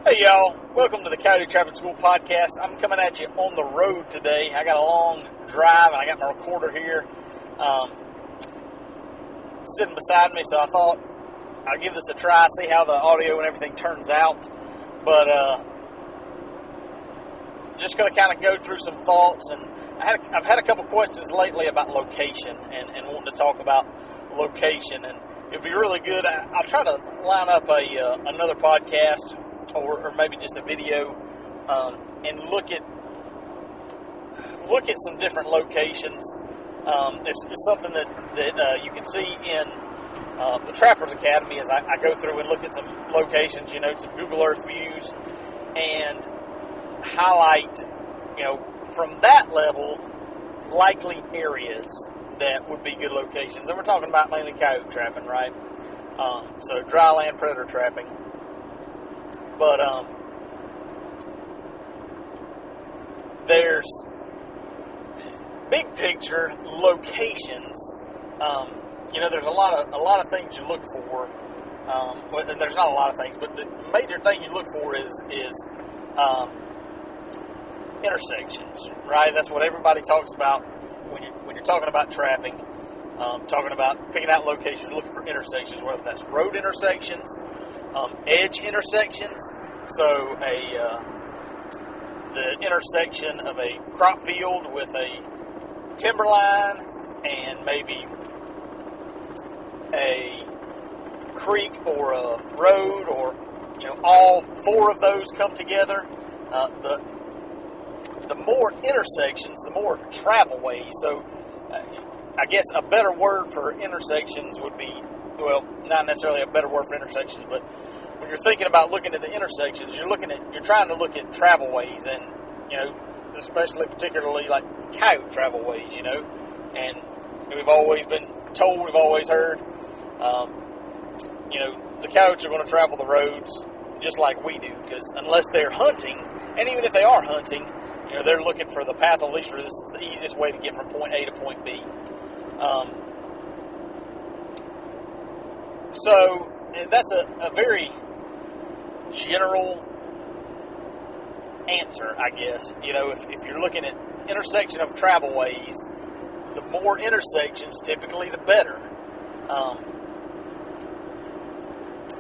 Hey y'all, welcome to the Coyote Trapping School podcast. I'm coming at you on the road today. I got a long drive and I got my recorder here sitting beside me, so I thought I'll give this a try, see how the audio and everything turns out. But just going to kind of go through some thoughts, and I've had a couple questions lately about location and wanting to talk about location, and it'd be really good. I'll try to line up another podcast or maybe just a video and look at some different locations. It's something that you can see in the Trappers Academy as I go through and look at some locations, some Google Earth views, and highlight, from that level, likely areas that would be good locations. And we're talking about mainly coyote trapping, right? So dry land predator trapping. But there's big picture locations. There's a lot of things you look for. And there's not a lot of things, but the major thing you look for is intersections, right? That's what everybody talks about when you're talking about trapping. Talking about picking out locations, looking for intersections, whether that's road intersections, edge intersections. So the intersection of a crop field with a timberline and maybe a creek or a road, or all four of those come together. The more intersections, the more travel ways. So I guess a better word for intersections would be, well, not necessarily a better word for intersections, but when you're thinking about looking at the intersections, you're trying to look at travel ways, and especially particularly like coyote travel ways, and we've always been told, we've always heard, the coyotes are going to travel the roads just like we do, because unless they're hunting, and even if they are hunting, they're looking for the path of least resistance, the easiest way to get from point A to point B. So that's a very general answer, I guess. If you're looking at intersection of travel ways, the more intersections, typically the better.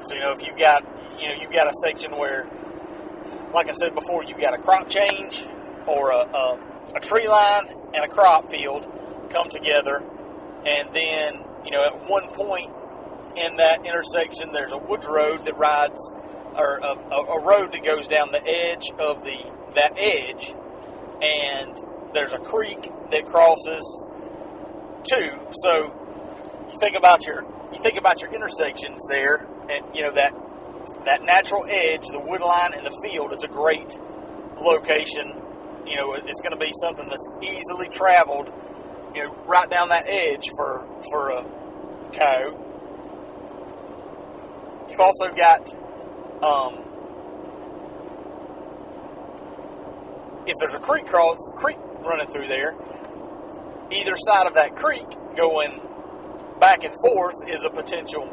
So if you've got a section where, like I said before, you've got a crop change or a tree line and a crop field come together, and then at one point in that intersection there's a woods road that rides, or a road that goes down the edge of that edge, and there's a creek that crosses too. So you think about your intersections there, and that natural edge, the wood line and the field, is a great location. It's going to be something that's easily traveled, right down that edge for a coyote. You've also got, if there's a creek running through there, either side of that creek going back and forth is a potential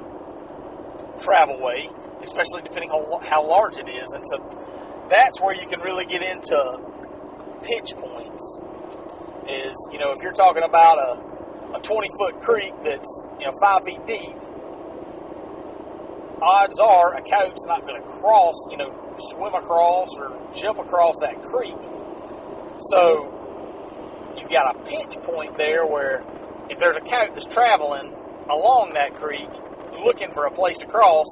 travel way, especially depending on how large it is. And so that's where you can really get into pinch points. Is, if you're talking about a 20-foot creek that's 5 feet deep, odds are a coyote's not going to cross, swim across or jump across that creek. So you've got a pinch point there where if there's a coyote that's traveling along that creek looking for a place to cross,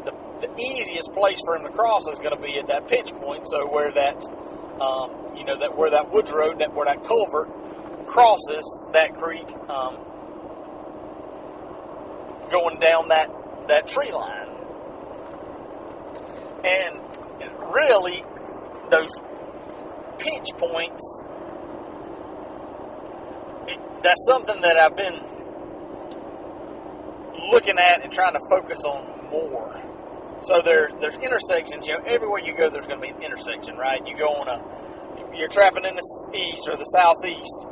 the easiest place for him to cross is going to be at that pinch point. So where that where that woods road, where that culvert crosses that creek, going down that tree line. And really, those pinch points, that's something that I've been looking at and trying to focus on more. So there's intersections. Everywhere you go, there's going to be an intersection, right? You go you're trapping in the east or the southeast.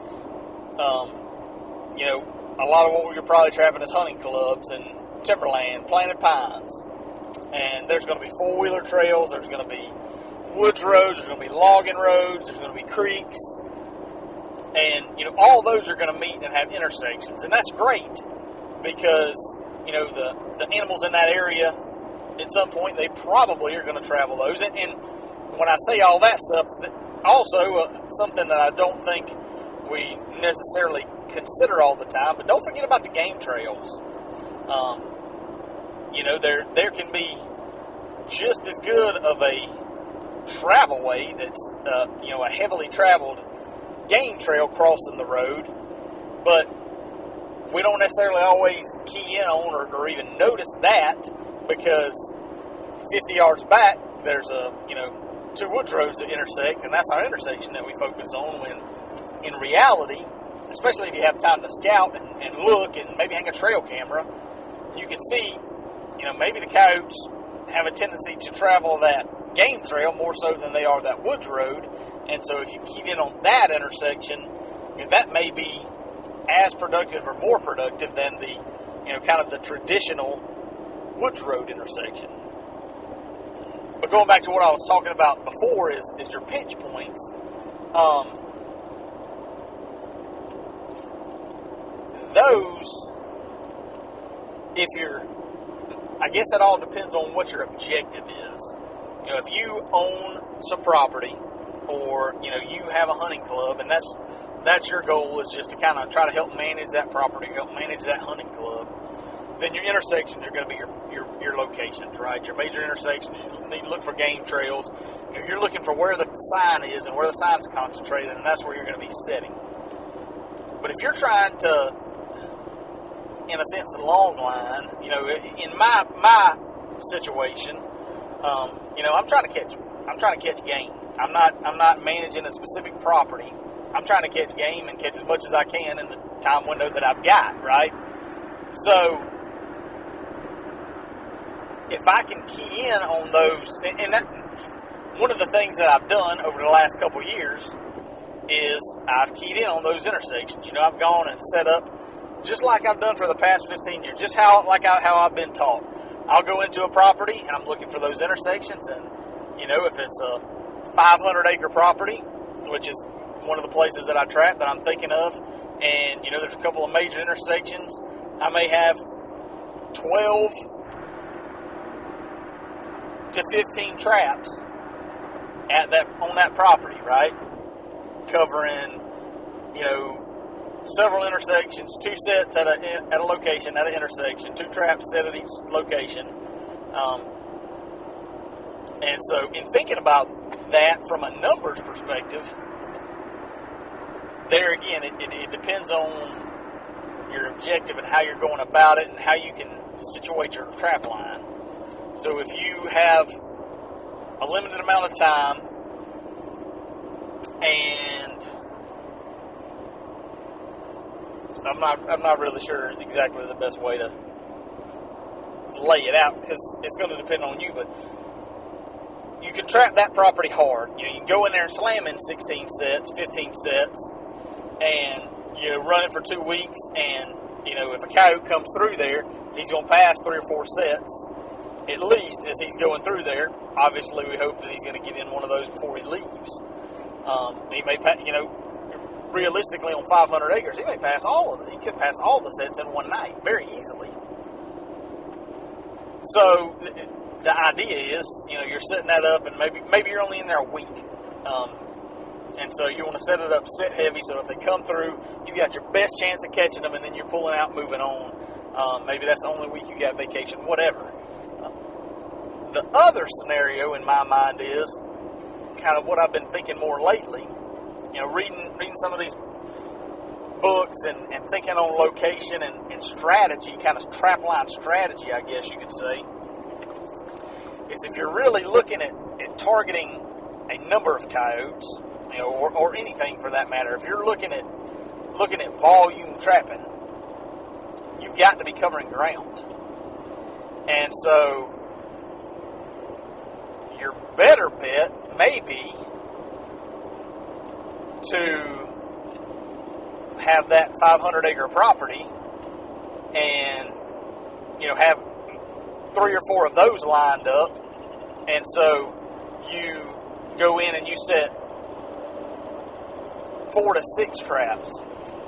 A lot of what you're probably trapping is hunting clubs and timberland, planted pines. And there's going to be four-wheeler trails, there's going to be woods roads, there's going to be logging roads, there's going to be creeks, and all those are going to meet and have intersections, and that's great because the animals in that area at some point they probably are going to travel those. And when I say all that stuff, also something that I don't think we necessarily consider all the time, but don't forget about the game trails. There can be just as good of a travel way that's a heavily traveled game trail crossing the road, but we don't necessarily always key in on or even notice that because 50 yards back there's two woods roads that intersect, and that's our intersection that we focus on, when in reality, especially if you have time to scout and look and maybe hang a trail camera, you can see maybe the coyotes have a tendency to travel that game trail more so than they are that woods road. And so if you key in on that intersection, that may be as productive or more productive than the kind of the traditional woods road intersection. But going back to what I was talking about before is your pinch points. I guess it all depends on what your objective is. If you own some property, or you have a hunting club, and that's your goal, is just to kind of try to help manage that property, help manage that hunting club, then your intersections are going to be your locations, right? Your major intersections, you need to look for game trails. You're looking for where the sign is and where the sign's concentrated, and that's where you're going to be setting. But if you're trying to, in a sense, long line, in my situation, I'm trying to catch game. I'm not managing a specific property. I'm trying to catch game and catch as much as I can in the time window that I've got, right? So if I can key in on those, and that, one of the things that I've done over the last couple of years is I've keyed in on those intersections. I've gone and set up just like I've done for the past 15 years, just how I've been taught. I'll go into a property and I'm looking for those intersections, and if it's a 500-acre property, which is one of the places that I trap that I'm thinking of, and there's a couple of major intersections, I may have 12 to 15 traps on that property, right? Covering several intersections, two sets at a location, at an intersection, two traps set at each location. And so in thinking about that from a numbers perspective, there again, it depends on your objective and how you're going about it and how you can situate your trap line. So if you have a limited amount of time and I'm not really sure exactly the best way to lay it out, because it's going to depend on you, but you can trap that property hard. You can go in there and slam in 16 sets, 15 sets, and run it for 2 weeks, and if a coyote comes through there, he's going to pass 3 or 4 sets at least as he's going through there. Obviously, we hope that he's going to get in one of those before he leaves. He may pass, realistically on 500 acres, he may pass all of it. He could pass all the sets in one night very easily. So the idea is, you're setting that up, and maybe you're only in there a week. And so you want to set it up, set heavy, so if they come through, you got your best chance of catching them, and then you're pulling out, moving on. Maybe that's the only week you got vacation, whatever. The other scenario in my mind is kind of what I've been thinking more lately. Reading some of these books and thinking on location and strategy, kind of trapline strategy, I guess you could say, is if you're really looking at targeting a number of coyotes, or anything for that matter, if you're looking at volume trapping, you've got to be covering ground. And so your better bet may be to have that 500-acre property and have 3 or 4 of those lined up, and so you go in and you set 4 to 6 traps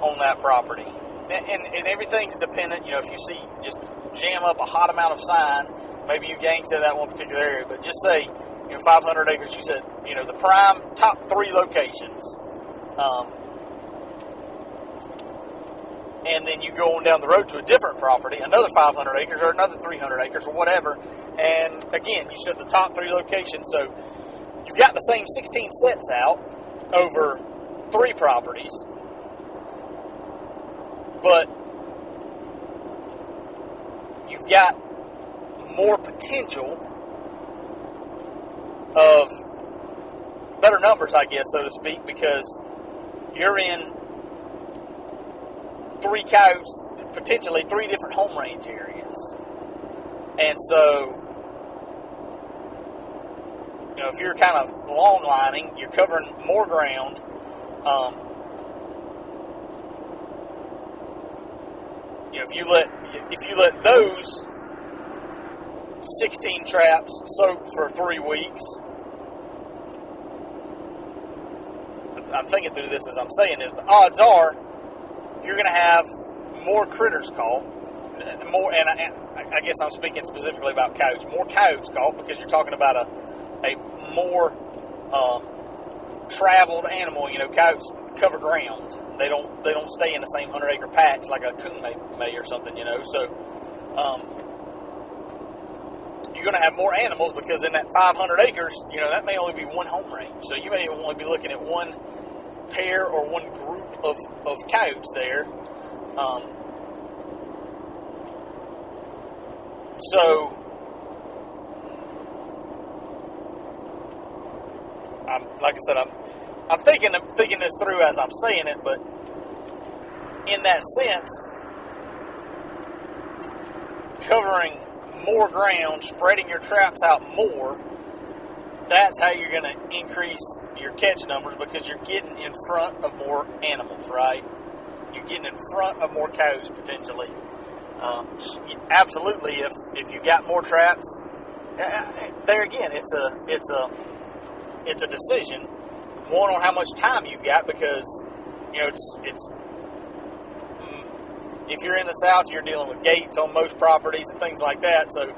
on that property. And everything's dependent, if you see just jam up a hot amount of sign, maybe you gangster that one particular area, but just say, 500 acres, you said, the prime top 3 locations. And then you go on down the road to a different property, another 500 acres or another 300 acres or whatever, and again, you set the top 3 locations, so you've got the same 16 sets out over 3 properties, but you've got more potential of better numbers, I guess, so to speak, because you're in 3 coyotes, potentially 3 different home range areas. And so, if you're kind of long lining, you're covering more ground. If you let those 16 traps soak for 3 weeks, I'm thinking through this as I'm saying this, but odds are you're going to have more critters caught, more, and I guess I'm speaking specifically about coyotes, more coyotes caught, because you're talking about a more traveled animal. Coyotes cover ground. They don't stay in the same 100-acre patch like a coon may or something. So you're going to have more animals, because in that 500 acres, that may only be one home range. So you may only be looking at one pair or one group of coyotes there. So like I said, I'm thinking this through as I'm saying it, but in that sense, covering more ground, spreading your traps out more, that's how you're going to increase your catch numbers, because you're getting in front of more animals, right? You're getting in front of more coyotes potentially. Absolutely, if you got more traps, there again, it's a decision. One, on how much time you've got, because it's if you're in the south, you're dealing with gates on most properties and things like that. So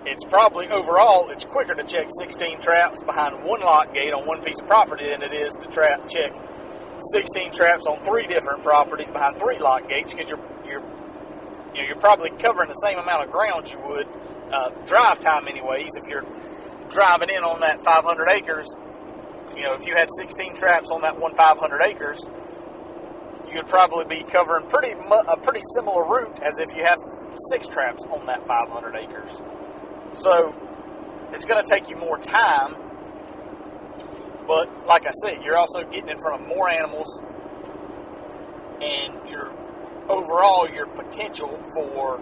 it's probably overall it's quicker to check 16 traps behind one lock gate on one piece of property than it is to check 16 traps on 3 different properties behind 3 lock gates, because you're probably covering the same amount of ground you would drive time anyways. If you're driving in on that 500 acres, if you had 16 traps on that 500 acres, you'd probably be covering a pretty similar route as if you have 6 traps on that 500 acres. So it's going to take you more time, but like I said, you're also getting in front of more animals, and overall your potential for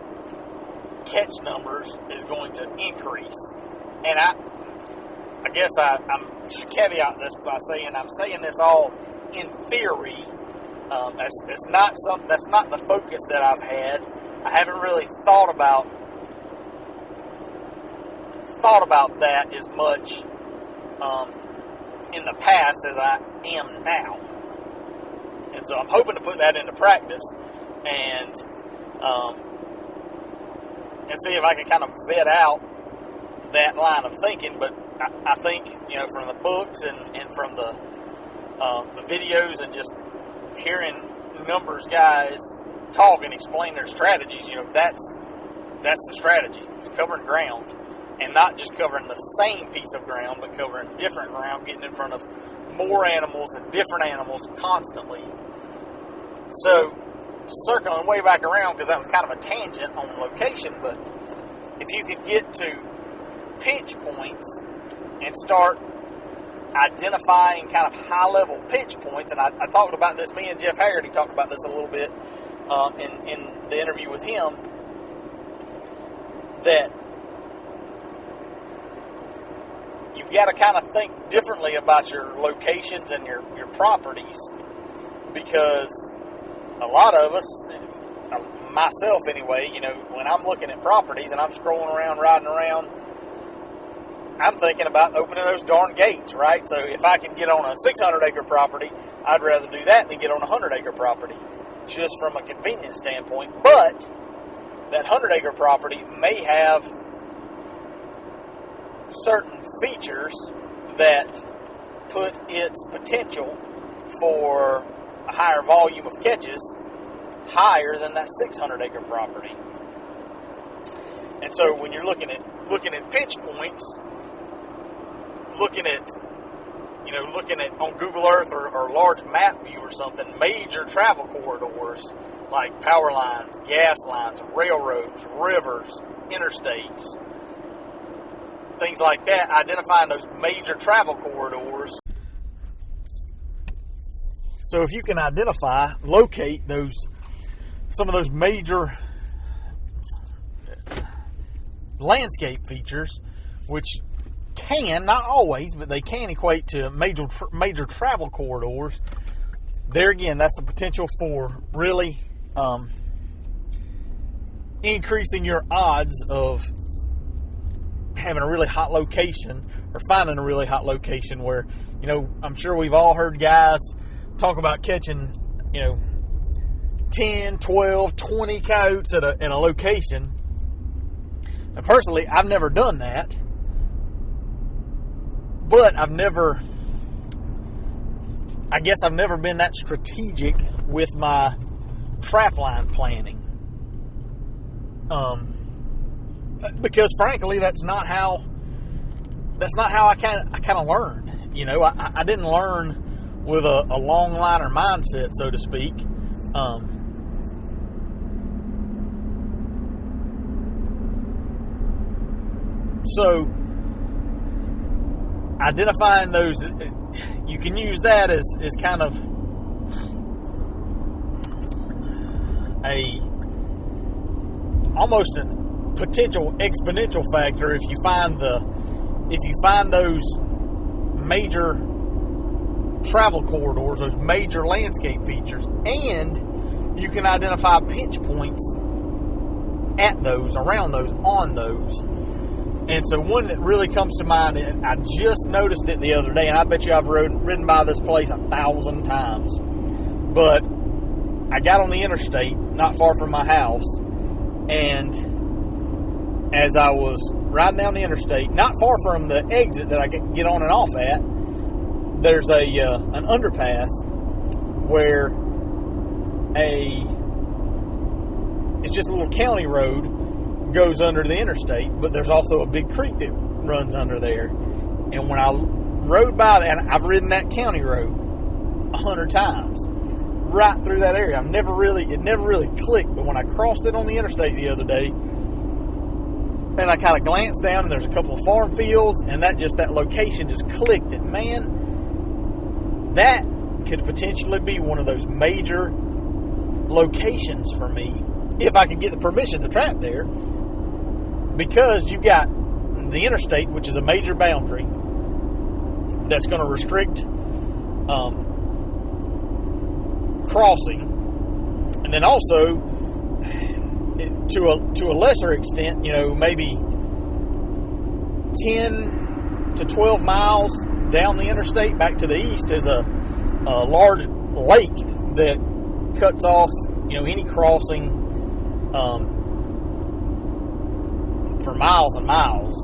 catch numbers is going to increase. And I guess I'm should caveat this by saying I'm saying this all in theory. That's not the focus that I've had. I haven't really thought about that as much in the past as I am now, and so I'm hoping to put that into practice and see if I can kind of vet out that line of thinking. But I think from the books and from the videos and just hearing numbers guys talk and explain their strategies, that's the strategy. It's covering ground, and not just covering the same piece of ground, but covering different ground, getting in front of more animals and different animals constantly. So circling way back around, because that was kind of a tangent on location, but if you could get to pitch points and start identifying kind of high-level pitch points, and I talked about this, me and Jeff Haggerty talked about this a little bit in the interview with him, that you've got to kind of think differently about your locations and your properties, because a lot of us, myself anyway, when I'm looking at properties and I'm scrolling around, riding around, I'm thinking about opening those darn gates, right? So if I can get on a 600-acre property, I'd rather do that than get on a 100-acre property, just from a convenience standpoint. But that 100-acre property may have certain features that put its potential for a higher volume of catches higher than that 600-acre property. And so when you're looking at pinch points, looking at on Google Earth or large map view or something, major travel corridors like power lines, gas lines, railroads, rivers, interstates, things like that, identifying those major travel corridors. So if you can locate some of those major landscape features, which can, not always, but they can equate to major travel corridors, there again, that's a potential for really increasing your odds of having a really hot location or finding a really hot location where, I'm sure we've all heard guys talk about catching, 10, 12, 20 coyotes in a location. And personally, I've never done that. But I've never been that strategic with my trapline planning. Because frankly, that's not how I kind of learned. I didn't learn with a long liner mindset, so to speak. So identifying those, you can use that as kind of almost a potential exponential factor if you find those major travel corridors, those major landscape features, and you can identify pinch points at those, around those, on those. And so one that really comes to mind, and I just noticed it the other day, and I bet you I've ridden by this place 1,000 times. But I got on the interstate, not far from my house, and as I was riding down the interstate, not far from the exit that I get on and off at, there's an underpass where it's just a little county road goes under the interstate, but there's also a big creek that runs under there. And when I rode by that, and I've ridden that county road 100 times, right through that area. It never really clicked, but when I crossed it on the interstate the other day, and I kind of glanced down, and there's a couple of farm fields, and that location just clicked. And man, that could potentially be one of those major locations for me if I could get the permission to trap there. Because you've got the interstate, which is a major boundary that's going to restrict crossing, and then also to a lesser extent, maybe 10 to 12 miles down the interstate back to the east is a large lake that cuts off any crossing for miles and miles.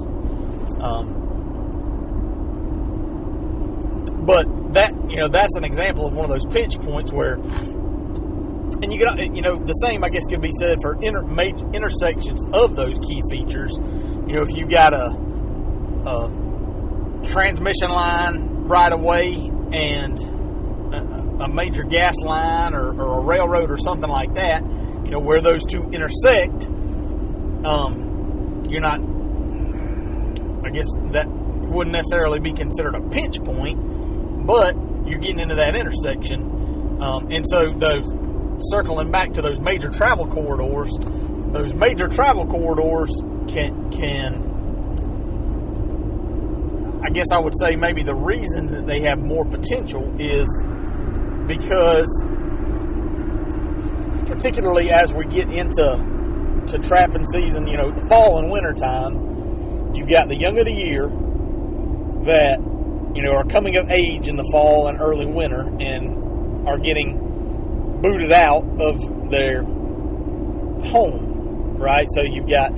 But that's an example of one of those pinch points where, and you got the same I guess could be said for intersections of those key features. If you got a transmission line right away and a major gas line or a railroad or something like that, where those two intersect, you're not, I guess that wouldn't necessarily be considered a pinch point, but you're getting into that intersection. And so those, circling back to those major travel corridors can I guess I would say maybe the reason that they have more potential is because particularly as we get into trapping season, the fall and winter time, you've got the young of the year that, are coming of age in the fall and early winter and are getting booted out of their home, right? So you've got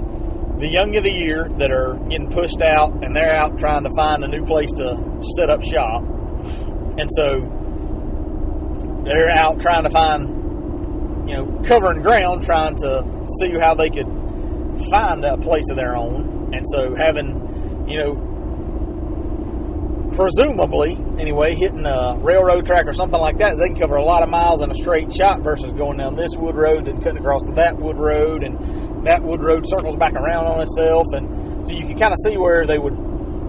the young of the year that are getting pushed out, and they're out trying to find a new place to set up shop. And so they're out trying to find, covering ground, trying to see how they could find a place of their own. And so having, presumably, anyway, hitting a railroad track or something like that, they can cover a lot of miles in a straight shot versus going down this wood road and cutting across to that wood road, and that wood road circles back around on itself. And so you can kind of see where they would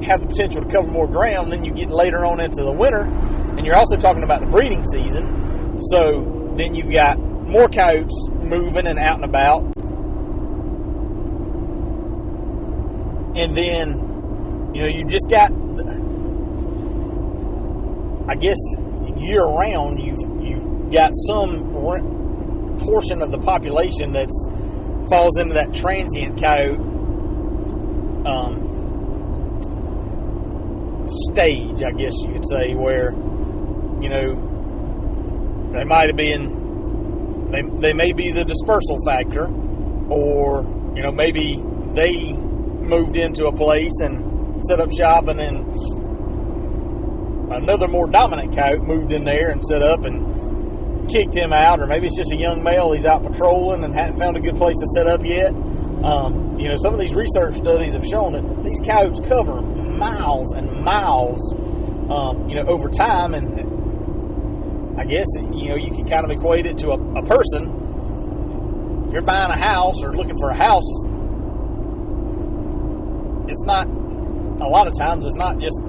have the potential to cover more ground. Then you get later on into the winter, and you're also talking about the breeding season. So then you've got more coyotes moving and out and about. And then, you just got, I guess, year round, you've got some portion of the population that falls into that transient coyote stage, I guess you could say, where, they might have been, they may be the dispersal factor, or, maybe they moved into a place and set up shop, and then another more dominant coyote moved in there and set up and kicked him out. Or maybe it's just a young male, he's out patrolling and hadn't found a good place to set up yet. Some of these research studies have shown that these coyotes cover miles and miles, over time. And I guess, you can kind of equate it to a person. If you're buying a house or looking for a house, it's not, a lot of times, it's not just,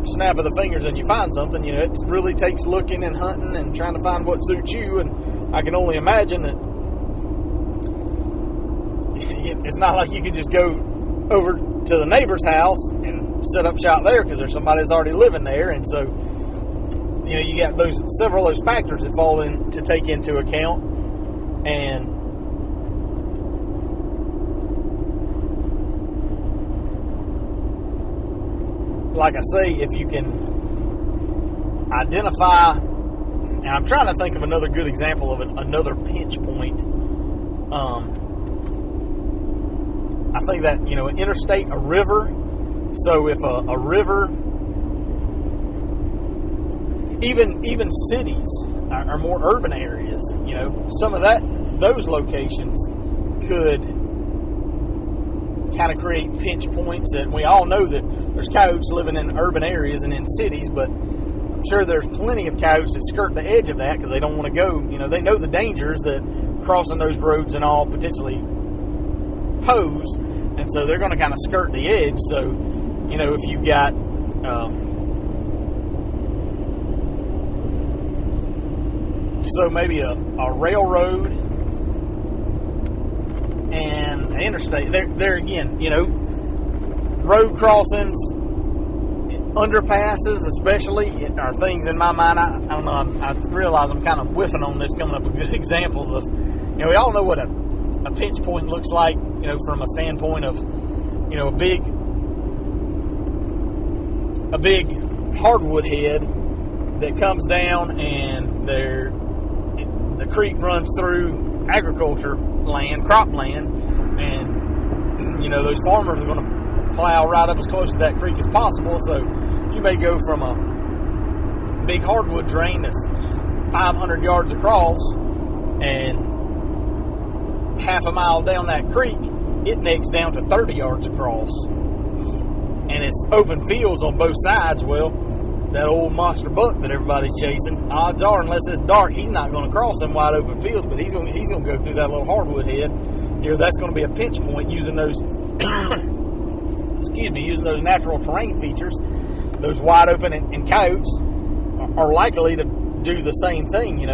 snap of the fingers and you find something. It really takes looking and hunting and trying to find what suits you. And I can only imagine that it's not like you can just go over to the neighbor's house and set up shop there because there's somebody that's already living there. And so, you got several of those factors that fall in to take into account. And like I say, if you can identify, and I'm trying to think of another good example of another pinch point. I think that, an interstate, a river. So if a river, even cities are more urban areas, some of those locations could kind of create pinch points. That we all know that there's coyotes living in urban areas and in cities, but I'm sure there's plenty of coyotes that skirt the edge of that because they don't want to go, they know the dangers that crossing those roads and all potentially pose, and so they're going to kind of skirt the edge. So, if you've got so maybe a railroad and an interstate, there again, road crossings, underpasses especially, are things in my mind. I don't know, I realize I'm kind of whiffing on this, coming up with good examples of, we all know what a pinch point looks like, from a standpoint of, a big hardwood head that comes down, and the creek runs through agriculture land, cropland, and those farmers are going to plow right up as close to that creek as possible. So you may go from a big hardwood drain that's 500 yards across, and half a mile down that creek, it necks down to 30 yards across, and it's open fields on both sides. Well, that old monster buck that everybody's chasing, odds are, unless it's dark, he's not going to cross them wide open fields, but he's going to go through that little hardwood head. That's going to be a pinch point using those using those natural terrain features. Those wide open and coyotes are likely to do the same thing,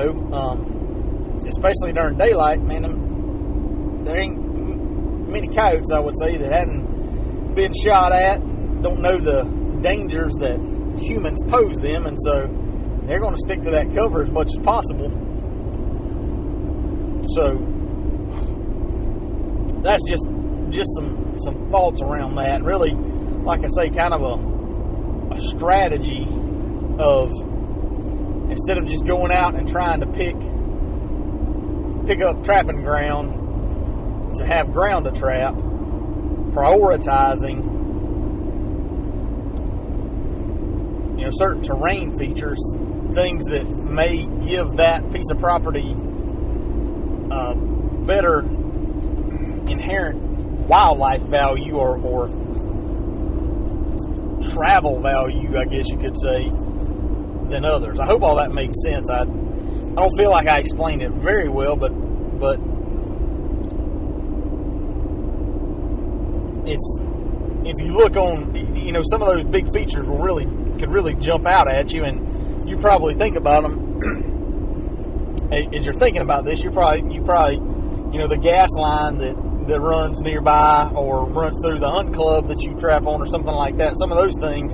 especially during daylight. Man, there ain't many coyotes, I would say, that hadn't been shot at, don't know the dangers that humans pose them, and so they're going to stick to that cover as much as possible. So that's just some thoughts around that. And really, like I say, kind of a strategy of, instead of just going out and trying to pick up trapping ground to have ground to trap, prioritizing, certain terrain features, things that may give that piece of property better inherent wildlife value or travel value, I guess you could say, than others. I hope all that makes sense. I don't feel like I explained it very well, but it's, if you look on, some of those big features could really jump out at you, and you probably think about them as you're thinking about this. You probably the gas line that runs nearby or runs through the hunt club that you trap on or something like that. Some of those things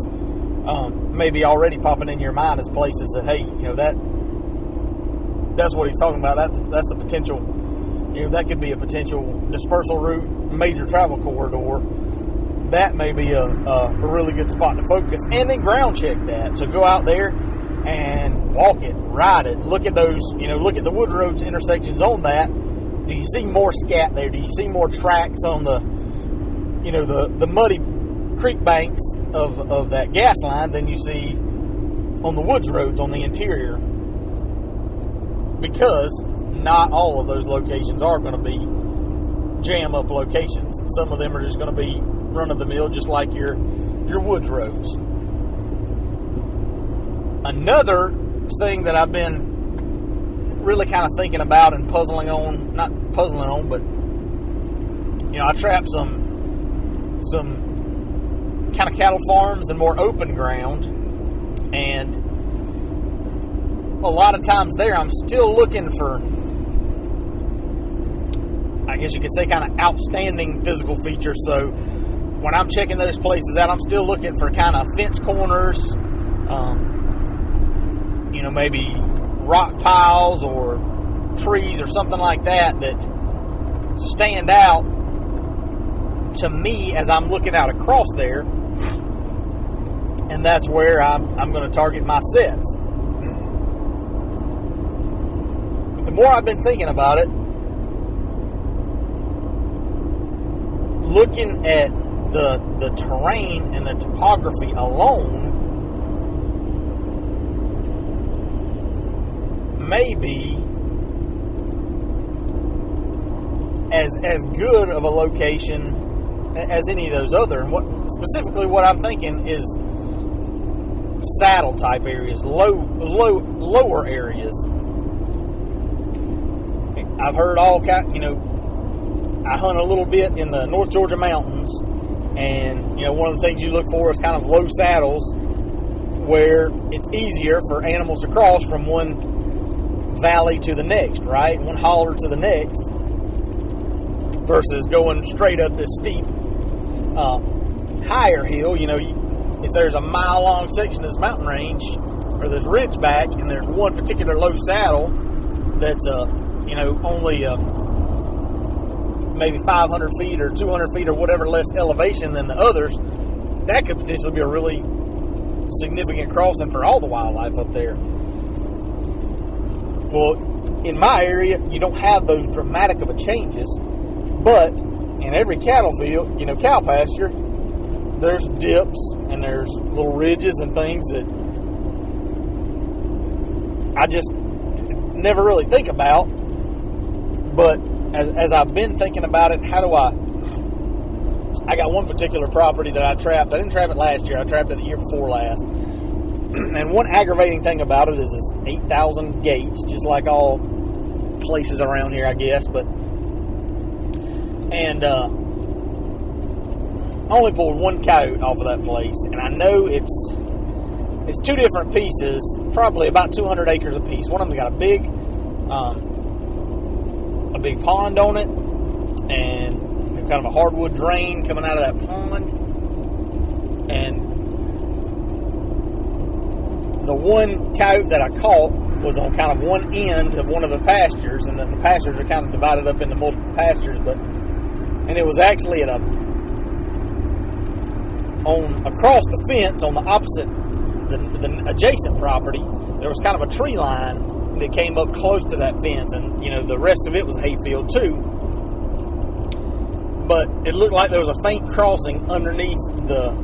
may be already popping in your mind as places that, hey, that's what he's talking about. That's the potential. That could be a potential dispersal route, major travel corridor. That may be a really good spot to focus, and then ground check that. So go out there and walk it, ride it, look at those, look at the wood roads intersections on that. Do you see more scat there? Do you see more tracks on the muddy creek banks of that gas line than you see on the woods roads on the interior? Because not all of those locations are going to be jam up locations. Some of them are just going to be run of the mill, just like your woods roads. Another thing that I've been really kind of thinking about and but I trap some kind of cattle farms and more open ground, and a lot of times there I'm still looking for, I guess you could say, kind of outstanding physical features. So when I'm checking those places out, I'm still looking for kind of fence corners, maybe rock piles or trees or something like that stand out to me as I'm looking out across there, and that's where I'm going to target my sets. But the more I've been thinking about it, looking at the terrain and the topography alone may be as good of a location as any of those other. And what I'm thinking is saddle type areas, lower areas. I've heard all kind. I hunt a little bit in the North Georgia mountains, and one of the things you look for is kind of low saddles where it's easier for animals to cross from one valley to the next, right? One holler to the next, versus going straight up this steep higher hill. If there's a mile-long section of this mountain range or this ridge back, and there's one particular low saddle that's only maybe 500 feet or 200 feet or whatever less elevation than the others, that could potentially be a really significant crossing for all the wildlife up there. Well, in my area, you don't have those dramatic of a changes, but in every cattle field, cow pasture, there's dips and there's little ridges and things that I just never really think about. But as I've been thinking about it, I got one particular property that I trapped. I didn't trap it last year. I trapped it the year before last. And one aggravating thing about it is it's 8,000 gates, just like all places around here, I guess. And I only pulled one coyote off of that place, and I know it's two different pieces, probably about 200 acres apiece. One of them's got a big pond on it, and kind of a hardwood drain coming out of that pond. And the one coyote that I caught was on kind of one end of one of the pastures, and the pastures are kind of divided up into multiple pastures, and it was actually at across the fence on the opposite, the adjacent property. There was kind of a tree line that came up close to that fence, and the rest of it was hayfield too. But it looked like there was a faint crossing underneath the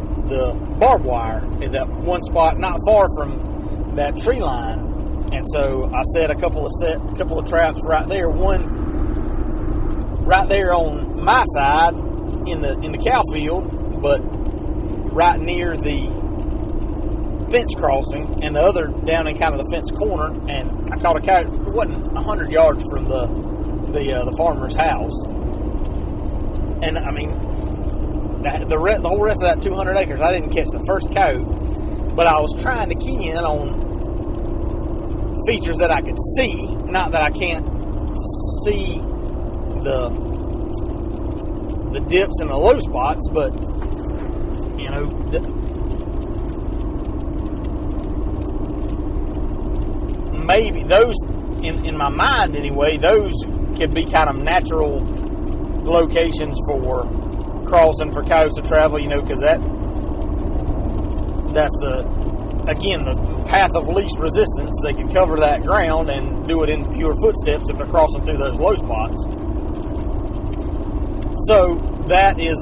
barbed wire in that one spot, not far from that tree line. And so I set a couple of traps right there. One right there on my side in the cow field, but right near the fence crossing, and the other down in kind of the fence corner. And I caught a coyote. It wasn't 100 yards from the farmer's house. And I mean, the whole rest of that 200 acres, I didn't catch the first coyote, but I was trying to key in on features that I could see. Not that I can't see the dips and the low spots, but maybe those, in my mind anyway, those could be kind of natural locations for crossing for coyotes to travel, because that's the path of least resistance. They can cover that ground and do it in fewer footsteps if they're crossing through those low spots. So that is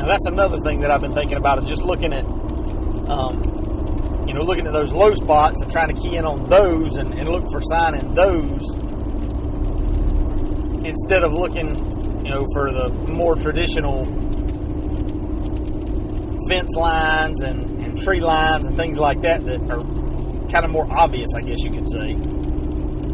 that's another thing that I've been thinking about, is just looking at looking at those low spots and trying to key in on those and look for sign in those, instead of looking for the more traditional fence lines and tree lines and things like that are kind of more obvious, I guess you could say.